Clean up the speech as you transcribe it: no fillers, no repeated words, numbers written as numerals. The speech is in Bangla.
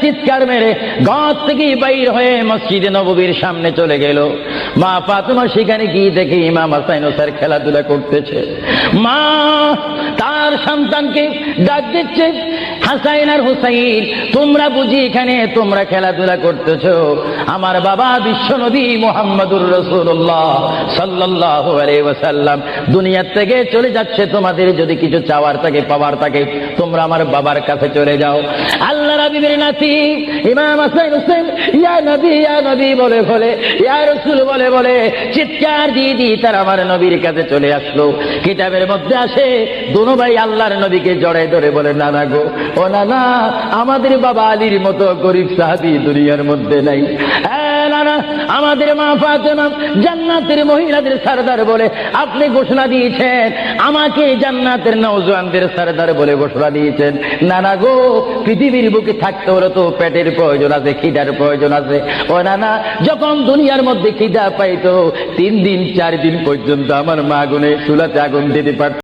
চিৎকার মেরে ঘর থেকে বাইর হয়ে মসজিদে নববীর সামনে চলে গেল। মা ফাতেমা সেখানে গিয়ে দেখে ইমাম হাসান হোসেন খেলাধুলা করতেছে। মা তার সন্তানকে ডাক দিচ্ছে, হাসাইন আর হুসাইন, তোমরা বুঝি এখানে তোমরা খেলাধুলা করতেছো? আমার বাবা বিশ্বনবী মুহাম্মদুর রাসূলুল্লাহ সাল্লাল্লাহু আলাইহি ওয়াসাল্লাম দুনিয়া থেকে চলে যাচ্ছে, তোমাদের যদি কিছু চাওয়ার থাকে পাওয়ার থাকে তোমরা আমার বাবার কাছে চলে যাও। আল্লাহ হাবিবের নাতি ইমাম হাসান হোসেন ইয়া নবী বলে বলে, ইয়া রাসূল বলে বলে চিৎকার দিয়ে দিয়ে তারা আমার নবীর কাছে চলে আসলো। কিতাবের মধ্যে আসে দুনো ভাই আল্লাহর নবীকে জড়ায় ধরে বলে, নানা গো, ও নানা, আমাদের বাবা আলীর মতো গরিব সাহাবী দুনিয়ার মধ্যে নাই। নানা, আমাদের মা ফাতেমা জান্নাতের মহিলাদের সরদার বলে আপনি ঘোষণা দিয়েছেন, আমাকে জান্নাতের নওজওয়ানদের সরদার বলে ঘোষণা দিয়েছেন। নানা গো, পৃথিবীর বুকে থাকতে হলে তো পেটের প্রয়োজন আছে, খিদার প্রয়োজন আছে। ও নানা, যখন দুনিয়ার মধ্যে খিদা পাইতো 3 দিন 4 দিন পর্যন্ত আমার মা আগুনে চুলাতে আগুন দিতে পারত।